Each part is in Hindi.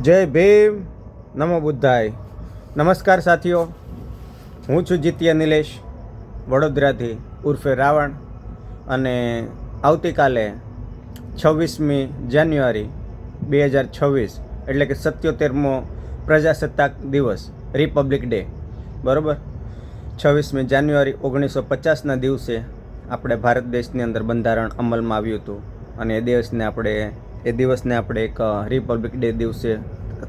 જય ભીમ, નમો બુદ્ધાય. નમસ્કાર સાથીઓ, હું છું જીત્યા નિલેશ વડોદરાથી ઉર્ફે રાવણ. અને આવતીકાલે 26મી જાન્યુઆરી 2026 એટલે કે 77મો પ્રજાસત્તાક દિવસ, રિપબ્લિક ડે, બરાબર. 26મી જાન્યુઆરી 1950ના દિવસે આપણે ભારત દેશની અંદર બંધારણ અમલમાં આવ્યું હતું. અને એ દિવસને આપણે એક રિપબ્લિક ડે દિવસે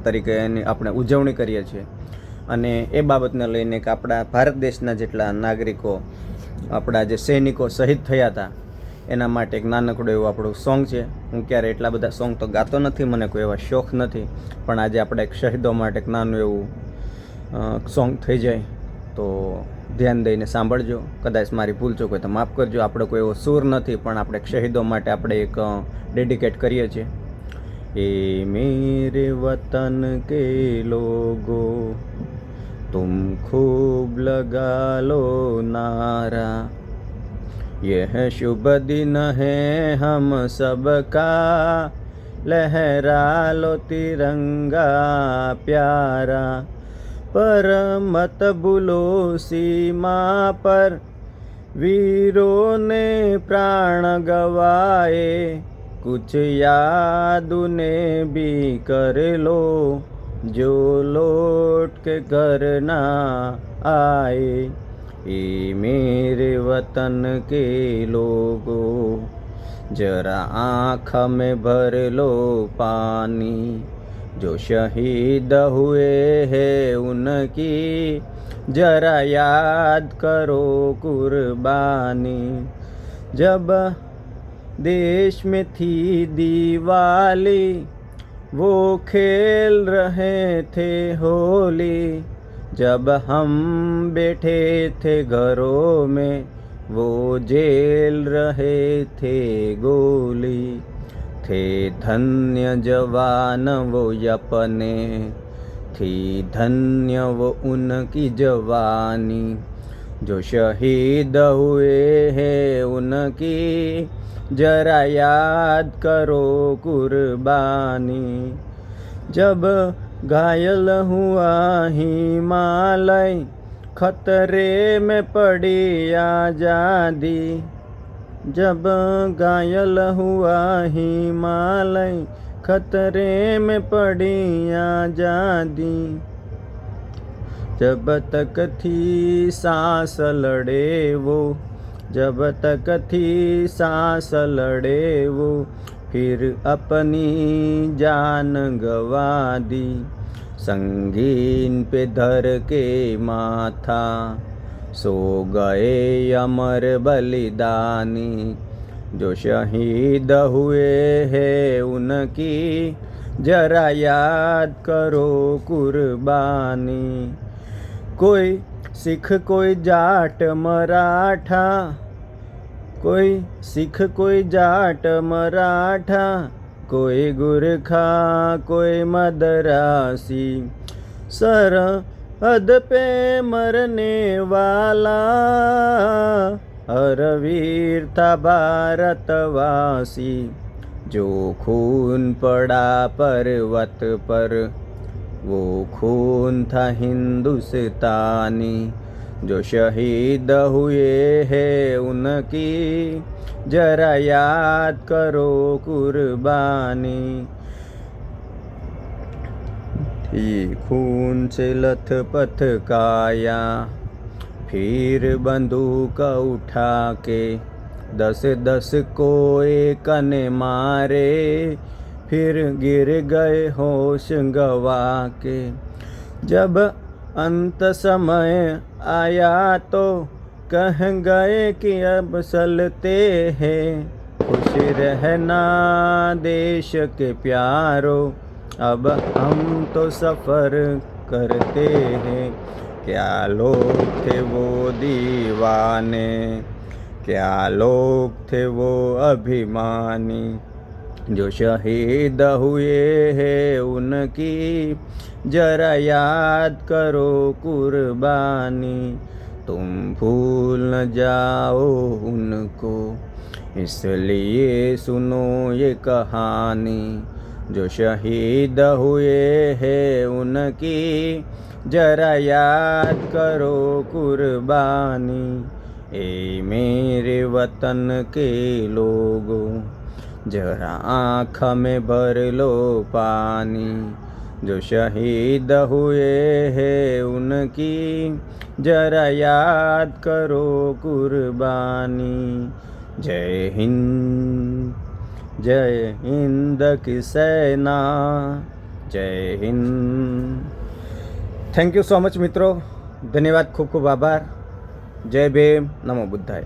તરીકે એની આપણે ઉજવણી કરીએ છીએ. અને એ બાબતને લઈને કે આપણા ભારત દેશના જેટલા નાગરિકો, આપણા જે સૈનિકો શહીદ થયા હતા, એના માટે એક નાનકડું એવું આપણું સોંગ છે. હું ક્યારે એટલા બધા સોંગ તો ગાતો નથી, મને કોઈ એવા શોખ નથી, પણ આજે આપણે એક શહીદો માટે એક નાનું એવું સોંગ થઈ જાય તો ધ્યાન દઈને સાંભળજો. કદાચ મારી ભૂલ ચૂક હોય તો માફ કરજો. આપણે કોઈ એવો સૂર નથી, પણ આપણે શહીદો માટે આપણે એક ડેડિકેટ કરીએ છીએ. એ મેરે વતન કે લોગો तुम खूब लगा लो नारा, यह शुभ दिन है हम सबका, लहरा लो तिरंगा प्यारा, पर मत भूलो सीमा पर वीरों ने प्राण गवाए, कुछ याद उन्हें भी कर लो जो लौट के घर ना आए. ये मेरे वतन के लोगो जरा आँख में भर लो पानी, जो शहीद हुए हैं उनकी जरा याद करो कुर्बानी. जब देश में थी दिवाली वो खेल रहे थे होली, जब हम बैठे थे घरों में वो जेल रहे थे गोली. थे धन्य जवान वो अपने, थी धन्य वो उनकी जवानी, जो शहीद हुए हैं उनकी जरा याद करो कुर्बानी. जब घायल हुआ हिमालय खतरे में पड़ी आज़ादी, जब घायल हुआ हिमालय खतरे में पड़ी आज़ादी, जब तक थी सांस लड़े वो, जब तक थी सांस लड़े वो, फिर अपनी जान गवा दी. संगीन पे धर के माथा सो गए अमर बलिदानी, जो शहीद हुए हैं उनकी जरा याद करो कुर्बानी. कोई सिख कोई जाट मराठा, कोई सिख कोई जाट मराठा, कोई गुरखा कोई मदरासी, सरहद पे मरने वाला हर वीर था भारतवासी. जो खून पड़ा पर्वत पर वो खून था हिंदुस्तानी, जो शहीद हुए हैं उनकी जरा याद करो कुर्बानी. ये खून से लथपथ काया, फिर बंदूक उठा के 10-10 को एक ने मारे, फिर गिर गए होश गवा के. जब अंत समय आया तो कह गए कि अब चलते हैं, खुश रहना देश के प्यारो, अब हम तो सफ़र करते हैं. क्या लोग थे वो दीवाने, क्या लोग थे वो अभिमानी, जो शहीद हुए हैं उनकी जरा याद करो कुर्बानी. तुम भूल न जाओ उनको, इसलिए सुनो ये कहानी, जो शहीद हुए हैं उनकी जरा याद करो कुर्बानी। ए मेरे वतन के लोगों जरा आँख में भर लो पानी। जो शहीद हुए हैं उनकी जरा याद करो कुर्बानी। जय हिंद, जय हिंद की सेना, जय Hind. Thank you so much मित्रों, धन्यवाद, खूब खूब आभार। जय भीम, नमो बुद्धाय।